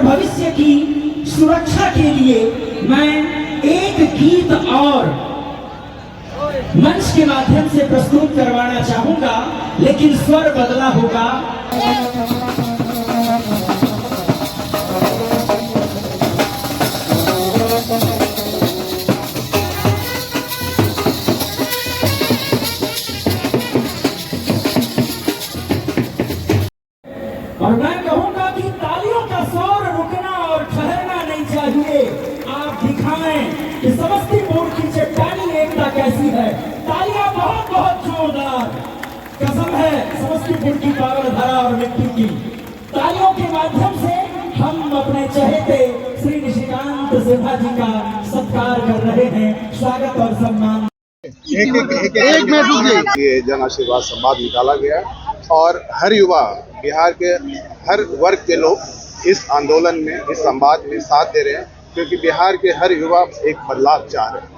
भविष्य की सुरक्षा के लिए मैं एक गीत और मंच के माध्यम से प्रस्तुत करवाना चाहूंगा, लेकिन स्वर बदला होगा। और मैं कहूंगा कि तालियों का शोर रुकना और ठहरना नहीं चाहिए। आप दिखाएं कि समस्तीपुर की चट्टानी एकता कैसी है। तालियां बहुत बहुत जोरदार। कसम है समस्तीपुर की पावन धरा और मिट्टी की। तालियों के माध्यम से हम अपने चहेते श्री निशिकांत सिन्हा जी का सत्कार कर रहे हैं। स्वागत और सम्मान। एक मिनट ये जन आशीर्वाद संवाद निकाला गया और हर युवा, बिहार के हर वर्ग के लोग इस आंदोलन में, इस संवाद में साथ दे रहे हैं, क्योंकि बिहार के हर युवा एक बदलाव चाह रहे हैं।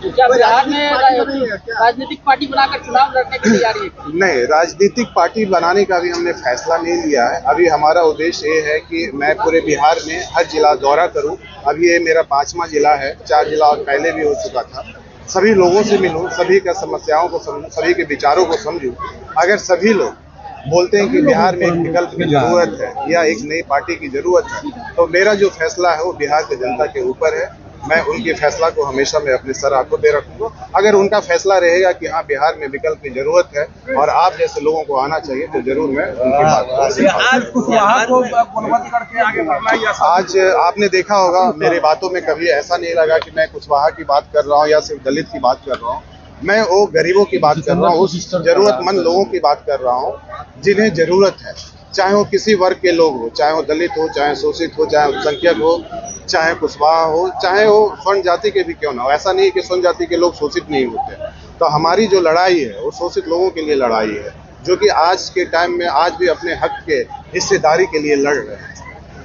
तो क्या बिहार में राजनीतिक पार्टी बनाकर चुनाव लड़ने की तैयारी है? नहीं, राजनीतिक पार्टी बनाने का भी हमने फैसला नहीं लिया है। अभी हमारा उद्देश्य ये है कि मैं पूरे बिहार में हर जिला दौरा करूं। अभी ये मेरा 5वां जिला है, 4 जिला और पहले भी हो चुका था। सभी लोगों से मिलूं, सभी का समस्याओं को समझूं, सभी के विचारों को समझूं। अगर सभी लोग बोलते हैं कि बिहार में एक विकल्प की जरूरत है या एक नई पार्टी की जरूरत है, तो मेरा जो फैसला है वो बिहार की जनता के ऊपर है। मैं उनके फैसला को हमेशा मैं अपने सर आंखों पे रखूंगा। अगर उनका फैसला रहेगा कि हाँ, बिहार में विकल्प की जरूरत है और आप जैसे लोगों को आना चाहिए, तो जरूर मैं उनकी बात करूंगा। आज आपने देखा होगा, मेरे बातों में कभी ऐसा नहीं लगा कि मैं कुशवाहा की बात कर रहा हूँ या सिर्फ दलित की बात कर रहा हूँ। मैं वो गरीबों की बात कर रहा हूँ, उस जरूरतमंद लोगों की बात कर रहा हूँ जिन्हें जरूरत है। चाहे वो किसी वर्ग के लोग हो, चाहे वो दलित हो, चाहे शोषित हो, चाहे अल्पसंख्यक हो, चाहे कुशवाहा हो, चाहे वो स्वर्ण जाति के भी क्यों ना हो। ऐसा नहीं है कि स्वर्ण जाति के लोग शोषित नहीं होते। तो हमारी जो लड़ाई है वो शोषित लोगों के लिए लड़ाई है, जो कि आज के टाइम में आज भी अपने हक के हिस्सेदारी के लिए लड़ रहे हैं।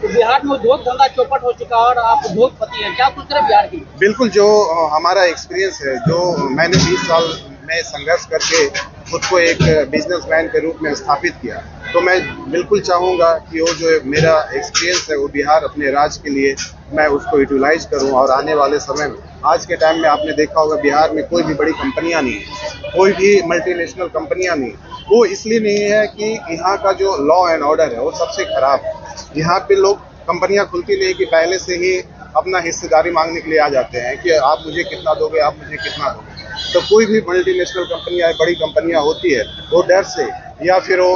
तो बिहार में उद्योग धंधा चौपट हो चुका और आप उद्योगपति हैं, क्या कुछ करें बिहार की? बिल्कुल, जो हमारा एक्सपीरियंस है, जो मैंने 20 साल में संघर्ष करके खुद को एक बिजनेसमैन के रूप में स्थापित किया, तो मैं बिल्कुल चाहूँगा कि वो जो मेरा एक्सपीरियंस है वो बिहार अपने राज्य के लिए मैं उसको यूटिलाइज करूँ। और आने वाले समय में, आज के टाइम में आपने देखा होगा, बिहार में कोई भी बड़ी कंपनियां नहीं है, कोई भी मल्टीनेशनल कंपनियां नहीं है। वो इसलिए नहीं है कि यहाँ का जो लॉ एंड ऑर्डर है वो सबसे खराब है। यहाँ पे लोग, कंपनियां खुलती नहीं कि पहले से ही अपना हिस्सेदारी मांगने के लिए आ जाते हैं कि आप मुझे कितना दोगे, आप मुझे कितना दोगे। तो कोई भी मल्टीनेशनल कंपनियां, बड़ी कंपनियां होती है, वो डर से या फिर वो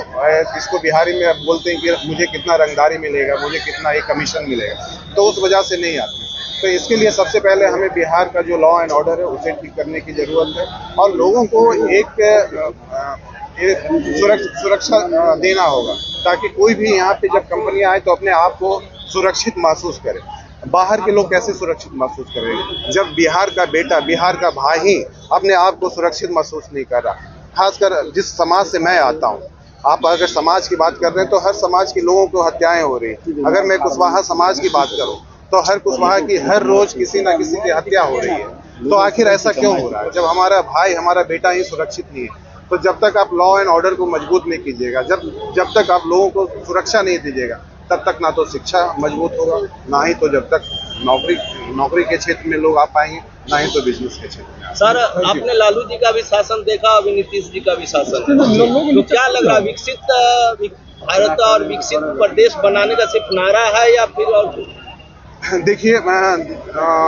इसको बिहारी में बोलते हैं कि मुझे कितना रंगदारी मिलेगा, मुझे कितना एक कमीशन मिलेगा, तो उस वजह से नहीं आती। तो इसके लिए सबसे पहले हमें बिहार का जो लॉ एंड ऑर्डर है उसे ठीक करने की जरूरत है और लोगों को एक सुरक्षा देना होगा, ताकि कोई भी यहाँ पे जब कंपनियां आए तो अपने आप को सुरक्षित महसूस करे। बाहर के लोग कैसे सुरक्षित महसूस करेंगे जब बिहार का बेटा, बिहार का भाई ही अपने आप को सुरक्षित महसूस नहीं कर रहा। खासकर जिस समाज से मैं आता हूँ, आप अगर समाज की बात कर रहे हैं तो हर समाज के लोगों को हत्याएं हो रही है। अगर मैं कुशवाहा समाज की बात करूँ तो हर कुशवाहा की हर रोज किसी न किसी की हत्या हो रही है। तो आखिर ऐसा क्यों हो रहा है? जब हमारा भाई, हमारा बेटा ही सुरक्षित नहीं है, तो जब तक आप लॉ एंड ऑर्डर को मजबूत नहीं कीजिएगा, जब तक आप लोगों को सुरक्षा नहीं दीजिएगा, तब तक ना तो शिक्षा मजबूत होगा, ना ही तो जब तक नौकरी के क्षेत्र में लोग आ पाएंगे, ना ही तो बिजनेस के क्षेत्र में। सर, आपने लालू जी का भी शासन देखा, अभी नीतीश जी का भी शासन, तो क्या लग रहा है, विकसित भारत और विकसित प्रदेश बनाने का सिर्फ नारा है या फिर और? देखिए,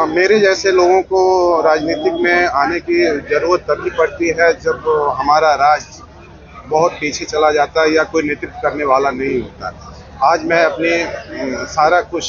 मेरे जैसे लोगों को राजनीतिक में आने की जरूरत तभी पड़ती है जब हमारा राज्य बहुत पीछे चला जाता है या कोई नेतृत्व करने वाला नहीं होता। आज मैं अपने सारा कुछ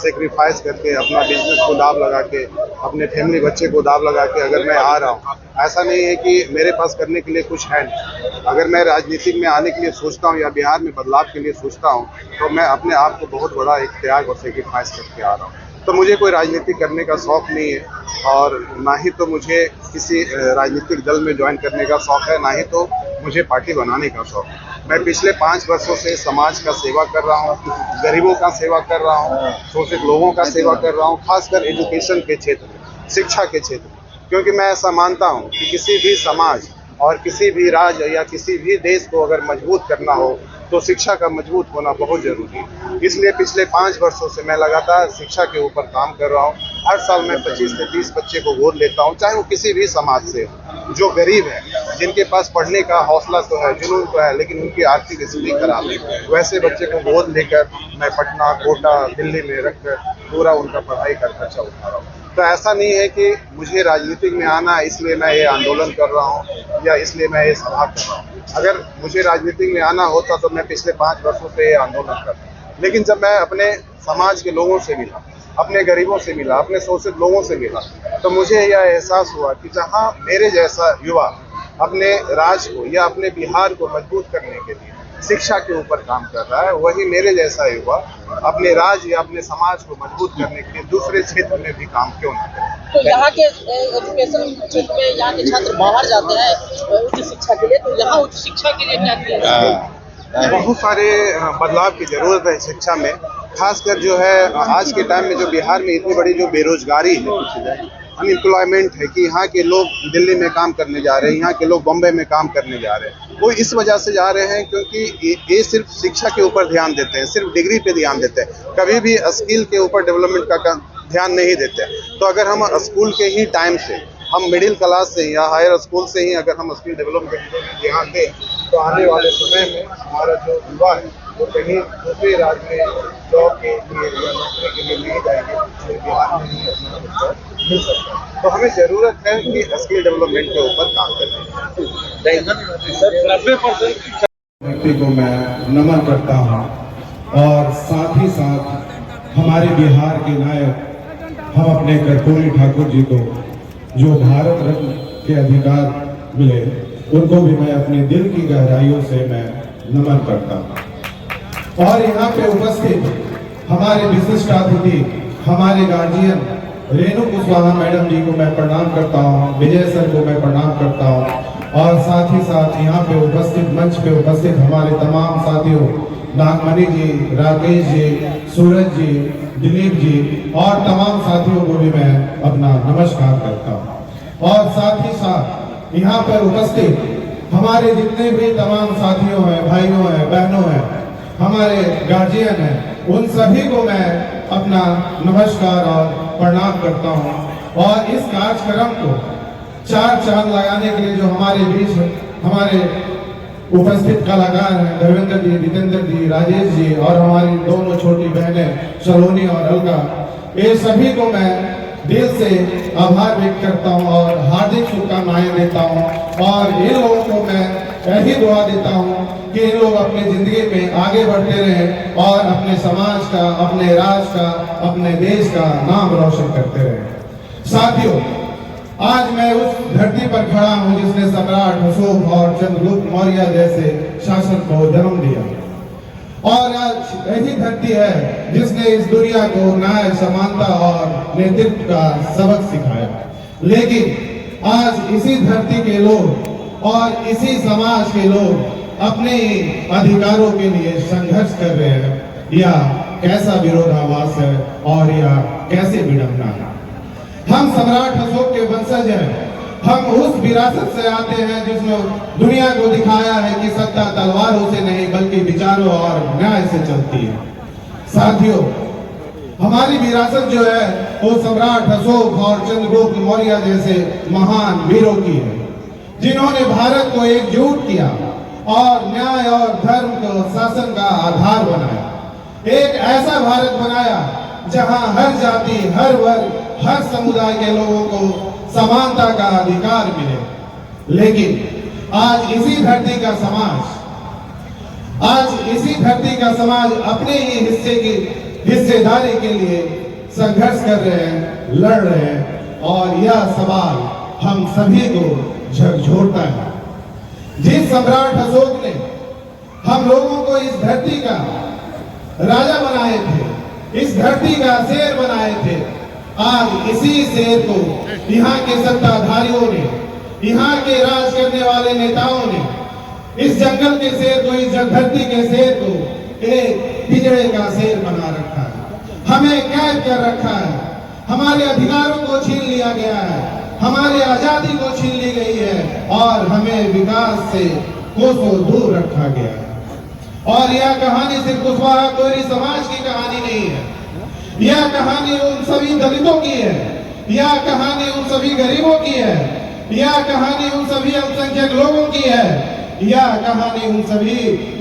सेक्रीफाइस करके, अपना बिजनेस को दाव लगा के, अपने फैमिली बच्चे को दाव लगा के अगर मैं आ रहा हूँ, ऐसा नहीं है कि मेरे पास करने के लिए कुछ है नहीं। अगर मैं राजनीति में आने के लिए सोचता हूँ या बिहार में बदलाव के लिए सोचता हूँ, तो मैं अपने आप को बहुत बड़ा एक त्याग और सेक्रीफाइस करके आ रहा हूँ। तो मुझे कोई राजनीति करने का शौक नहीं है और ना ही तो मुझे किसी राजनीतिक दल में ज्वाइन करने का शौक है, ना ही तो मुझे पार्टी बनाने का शौक है। मैं पिछले 5 वर्षों से समाज का सेवा कर रहा हूँ, गरीबों का सेवा कर रहा हूँ, शोषित लोगों का सेवा कर रहा हूँ, खासकर एजुकेशन के क्षेत्र में, शिक्षा के क्षेत्र में। क्योंकि मैं ऐसा मानता हूँ कि किसी भी समाज और किसी भी राज्य या किसी भी देश को अगर मजबूत करना हो तो शिक्षा का मजबूत होना बहुत जरूरी है। इसलिए पिछले 5 वर्षों से मैं लगातार शिक्षा के ऊपर काम कर रहा हूँ। हर साल मैं 25 से 30 बच्चे को गोद लेता हूँ, चाहे वो किसी भी समाज से हो, जो गरीब है, जिनके पास पढ़ने का हौसला तो है, जुनून तो है, लेकिन उनकी आर्थिक स्थिति खराब है, वैसे बच्चे को गोद लेकर मैं पटना, कोटा, दिल्ली में रखकर पूरा उनका पढ़ाई का खर्चा उठा रहा हूँ। तो ऐसा नहीं है कि मुझे राजनीति में आना इसलिए मैं ये आंदोलन कर रहा हूँ या इसलिए मैं ये सभा कर रहा हूँ। अगर मुझे राजनीति में आना होता तो मैं पिछले 5 वर्षों से ये आंदोलन करता। लेकिन जब मैं अपने समाज के लोगों से मिला, अपने गरीबों से मिला, अपने शोषित लोगों से मिला, तो मुझे यह एहसास हुआ कि जहाँ मेरे जैसा युवा अपने राज्य को या अपने बिहार को मजबूत करने के लिए शिक्षा के ऊपर काम कर रहा है, वही मेरे जैसा युवा अपने राज्य या अपने समाज को मजबूत करने के लिए दूसरे क्षेत्र में भी काम क्यों ना करे। तो यहाँ के एजुकेशन क्षेत्र में यहाँ के छात्र बाहर जाते हैं उच्च शिक्षा के लिए, तो यहाँ उच्च शिक्षा के लिए क्या किया जाए? बहुत सारे बदलाव की जरूरत है शिक्षा में, खासकर जो है आज के टाइम में जो बिहार में इतनी बड़ी जो बेरोजगारी है, अनएम्प्लॉयमेंट है कि यहाँ के लोग दिल्ली में काम करने जा रहे हैं, यहाँ के लोग बॉम्बे में काम करने जा रहे हैं। वो इस वजह से जा रहे हैं क्योंकि ये सिर्फ शिक्षा के ऊपर ध्यान देते हैं, सिर्फ डिग्री पे ध्यान देते हैं, कभी भी स्किल के ऊपर डेवलपमेंट का ध्यान नहीं देते। तो अगर हम स्कूल के ही टाइम से, हम मिडिल क्लास से या हायर स्कूल से ही अगर हम स्किल डेवलपमेंट पे ध्यान दें, तो आने वाले समय में हमारा जो युवा है वो कहीं दूसरे राज्य में जॉब के लिए या नौकरी के लिए नहीं जाएंगे, बिहार में ही अपना रोजगार मिल सकता है। तो हमें जरूरत है कि स्किल डेवलपमेंट के ऊपर काम करने। व्यक्ति को मैं नमन करता हूँ और साथ ही साथ हमारे बिहार के नायक हम अपने कर्पूरी ठाकुर जी को जो भारत रत्न के अधिकार मिले, उनको भी मैं अपने दिल की गहराइयों से मैं नमन करता हूँ। और यहाँ पे उपस्थित हमारे विशिष्ट अतिथि, हमारे गार्जियन रेणु कुशवाहा मैडम जी को मैं प्रणाम करता हूँ, विजय सर को मैं प्रणाम करता हूँ, और साथ ही साथ यहाँ पे उपस्थित, मंच पे उपस्थित हमारे तमाम साथियों नागमणि जी, राकेश जी, सूरज जी, दिलीप जी और तमाम साथियों को भी मैं अपना नमस्कार करता हूँ। और साथ ही साथ यहाँ पर उपस्थित हमारे जितने भी तमाम साथियों हैं, भाइयों हैं, बहनों हैं, हमारे गार्जियन हैं, उन सभी को मैं अपना नमस्कार और प्रणाम करता हूँ। और इस कार्यक्रम को 4 चांद लगाने के लिए जो हमारे बीच हमारे उपस्थित कलाकार हैं, धर्मेंद्र जी, जितेंद्र जी, राजेश जी और हमारी दोनों छोटी बहनें सलोनी और अलका, ये सभी को मैं दिल से आभार व्यक्त करता हूँ और हार्दिक शुभकामनाएं देता हूँ। और इन लोगों को मैं यही दुआ देता हूँ कि इन लोग अपनी जिंदगी में आगे बढ़ते रहें और अपने समाज का, अपने राज्य का, अपने देश का नाम रोशन करते रहें। साथियों, आज मैं उस धरती पर खड़ा हूँ जिसने सम्राट अशोक और चंद्रगुप्त मौर्य जैसे शासक को जन्म दिया, और आज ऐसी धरती है जिसने इस दुनिया को न्याय, समानता और नेतृत्व का सबक सिखाया। लेकिन आज इसी धरती के लोग और इसी समाज के लोग अपने अधिकारों के लिए संघर्ष कर रहे हैं। यह कैसा विरोधाभास है और यह कैसे विडंबना है। हम सम्राट अशोक के वंशज हैं, हम उस विरासत से आते हैं जिसमें दुनिया को दिखाया है कि सत्ता तलवारों से नहीं बल्कि विचारों और न्याय से चलती है। साथियों, हमारी विरासत जो है वो सम्राट अशोक और चंद्रगुप्त मौर्य जैसे महान वीरों की है, जिन्होंने भारत को एकजुट किया और न्याय और धर्म को शासन का आधार बनाया। एक ऐसा भारत बनाया जहां हर जाति, हर वर्ग, हर समुदाय के लोगों को समानता का अधिकार मिले। लेकिन आज इसी धरती का समाज अपने ही हिस्से की हिस्सेदारी के लिए संघर्ष कर रहे हैं, लड़ रहे हैं, और यह सवाल हम सभी को झकझोरता है। जिस सम्राट अशोक ने हम लोगों को इस धरती का राजा बनाए थे, इस धरती का शेर बनाए थे, आज इसी शेर को यहाँ के सत्ताधारियों ने, यहाँ के राज करने वाले नेताओं ने इस जंगल के शेर को, इस धरती के शेर को एक पिंजरे का शेर बना रखा है। हमें कैद कर रखा है, हमारे अधिकारों को छीन लिया गया है, हमारी आजादी को छीन ली गई है और हमें विकास से कोसों दूर रखा गया है। और यह कहानी सिर्फ कुशवाहा कोयरी समाज की कहानी नहीं है, यह कहानी उन सभी दलितों की है, यह कहानी उन सभी गरीबों की है, यह कहानी उन सभी अल्पसंख्यक लोगों की है, यह कहानी उन सभी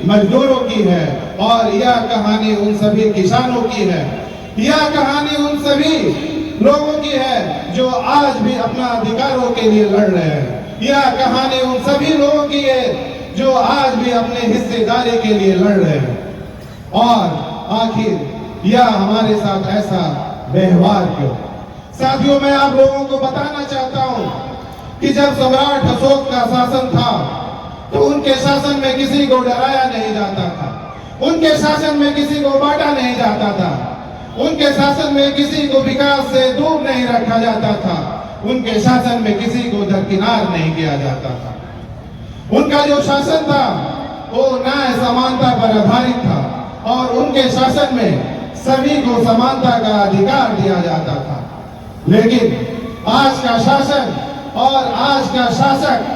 मजदूरों की है, और यह कहानी उन सभी किसानों की है, यह कहानी उन सभी लोगों की है जो आज भी अपना अधिकारों के लिए लड़ रहे हैं। यह कहानी उन सभी लोगों की है जो आज भी अपने हिस्सेदारी के लिए लड़ रहे हैं। और आखिर यह हमारे साथ ऐसा व्यवहार क्यों? साथियों, मैं आप लोगों को बताना चाहता हूं कि जब सम्राट अशोक का शासन था तो उनके शासन में किसी को डराया नहीं जाता था, उनके शासन में किसी को बांटा नहीं जाता था, उनके शासन में किसी को विकास से दूर नहीं रखा जाता था, उनके शासन में किसी को दरकिनार नहीं किया जाता था। उनका जो शासन था वो न्याय समानता पर आधारित था और उनके शासन में सभी को समानता का अधिकार दिया जाता था। लेकिन आज का शासन और आज का शासक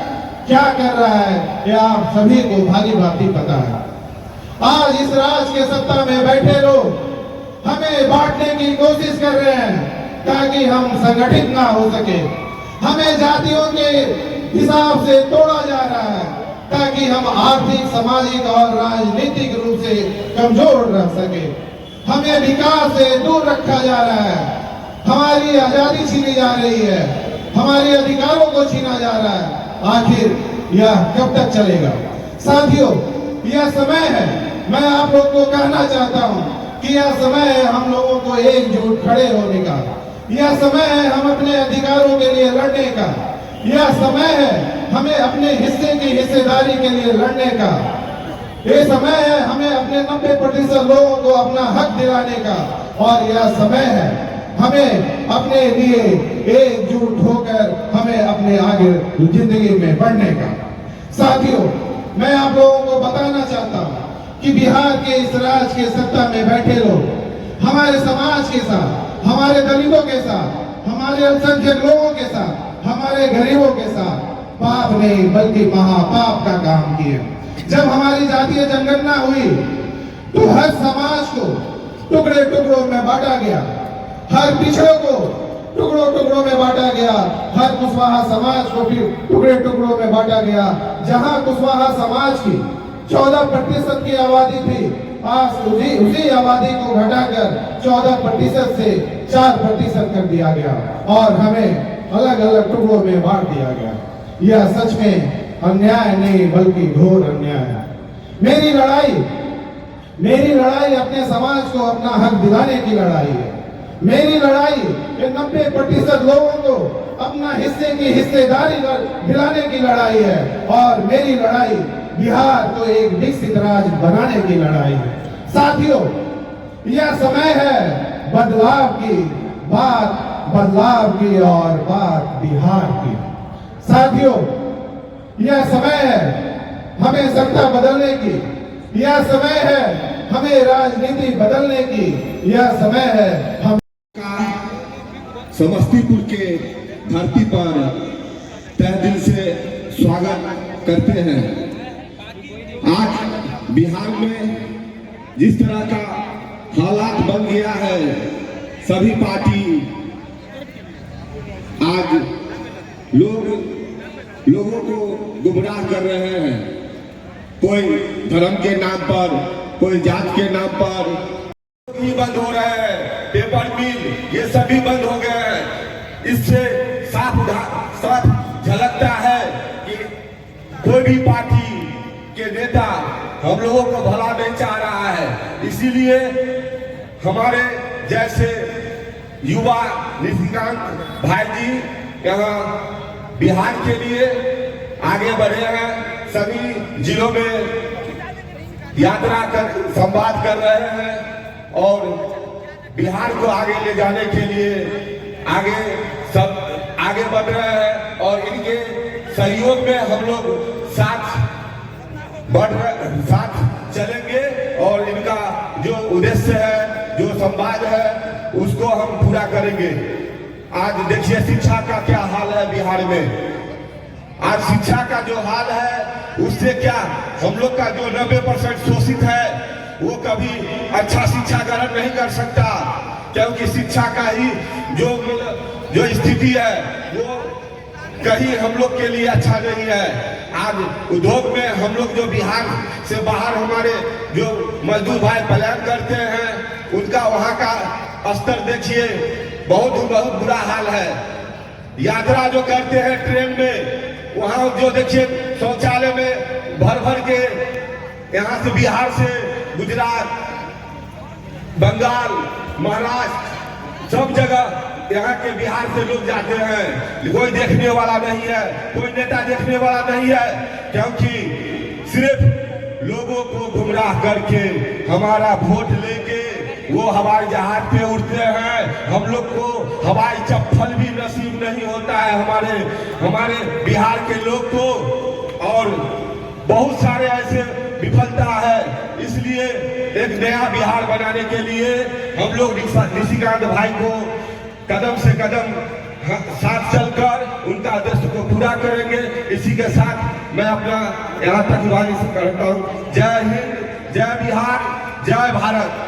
क्या कर रहा है यह आप सभी को भारी भांति पता है। आज इस राज के सत्ता में बैठे लोग हमें बांटने की कोशिश कर रहे हैं ताकि हम संगठित ना हो सके। हमें जातियों के हिसाब से तोड़ा जा रहा है ताकि हम आर्थिक, सामाजिक और राजनीतिक रूप से कमजोर रह सके। हमें विकास से दूर रखा जा रहा है, हमारी आजादी छीनी जा रही है, हमारे अधिकारों को छीना जा रहा है। आखिर यह कब तक चलेगा? साथियों, यह समय है, मैं आप लोग को कहना चाहता हूं कि यह समय है हम लोगों को एकजुट खड़े होने का, यह समय है हम अपने अधिकारों के लिए लड़ने का, यह समय है हमें अपने हिस्से की हिस्सेदारी के लिए लड़ने का, ये समय है हमें अपने 90% लोगों को अपना हक दिलाने का, और यह समय है हमें अपने लिए एकजुट होकर हमें अपने आगे जिंदगी में बढ़ने का। साथियों, मैं आप लोगों को बताना चाहता हूं कि बिहार के इस राज्य के सत्ता में बैठे लोग हमारे समाज के साथ, हमारे दलितों के साथ, हमारे अल्पसंख्यक लोगों के साथ, हमारे गरीबों के साथ पाप नहीं बल्कि महापाप का काम किए। जब हमारी जातीय जनगणना हुई तो हर समाज को टुकड़े टुकड़ों में बांटा गया, हर पिछड़ों को टुकड़ों टुकड़ों में बांटा गया, हर कुशवाहा समाज को भी टुकड़े टुकड़ों में बांटा गया। जहां कुशवाहा समाज की 14% की आबादी थी, आज उसी आबादी को घटाकर 14% से 4% कर दिया गया और हमें अलग अलग टुकड़ों में बांट दिया गया। यह सच में अन्याय नहीं बल्कि घोर अन्याय है। मेरी लड़ाई अपने समाज को अपना हक दिलाने की लड़ाई है। मेरी लड़ाई 90% लोगों को अपना हिस्से की हिस्सेदारी दिलाने की लड़ाई है, और मेरी लड़ाई बिहार को एक विकसित राज्य बनाने की लड़ाई है। साथियों, यह समय है बदलाव की और बात बिहार की। साथियों, यह समय है हमें सत्ता बदलने की, यह समय है हमें राजनीति बदलने की, यह समय है हम समस्तीपुर के धरती पर तहे दिल से स्वागत करते हैं। आज बिहार में जिस तरह का हालात बन गया है, सभी पार्टी आज लोगों को गुमराह कर रहे हैं। कोई धर्म के नाम पर, कोई जात के नाम पर भी बंद हो रहे हैं, पेपर मिल ये सभी बंद हो गए हैं। इससे साफ झलकता है कि कोई भी पार्टी के नेता हम लोगों को भला नहीं चाह रहा है। इसीलिए हमारे जैसे युवा निशिकांत भाई जी यहाँ बिहार के लिए आगे बढ़े हैं, सभी जिलों में यात्रा कर संवाद कर रहे हैं और बिहार को आगे ले जाने के लिए आगे बढ़ रहे हैं, और इनके सहयोग में हम लोग साथ चलेंगे और इनका जो उद्देश्य है, जो संवाद है, उसको हम पूरा करेंगे। आज देखिए शिक्षा का क्या हाल है बिहार में। आज शिक्षा का जो हाल है उससे क्या हम लोग का जो 90% शोषित है वो कभी अच्छा शिक्षा ग्रहण नहीं कर सकता, क्योंकि शिक्षा का ही जो स्थिति है वो कहीं हम लोग के लिए अच्छा नहीं है। आज उद्योग में हम लोग जो बिहार से बाहर हमारे जो मजदूर भाई पलायन करते हैं उनका वहाँ का स्तर देखिए, बहुत बुरा हाल है। यात्रा जो करते हैं ट्रेन में, वहाँ जो देखिए शौचालय में भर के यहाँ से बिहार से गुजरात, बंगाल, महाराष्ट्र सब जगह यहाँ के बिहार से लोग जाते हैं। कोई देखने वाला नहीं है, कोई नेता देखने वाला नहीं है, क्योंकि सिर्फ लोगों को गुमराह करके हमारा वोट लेके वो हवाई जहाज पे उड़ते हैं। हम लोग को हवाई चप्पल भी नसीब नहीं होता है हमारे बिहार के लोग को, और बहुत सारे ऐसे विफलता है। इसलिए एक नया बिहार बनाने के लिए हम लोग निशिकांत भाई को कदम से कदम साथ चलकर उनका आदर्श को पूरा करेंगे। इसी के साथ मैं अपना यहाँ तक वाणी से करता हूँ। जय हिंद, जय बिहार, जय भारत।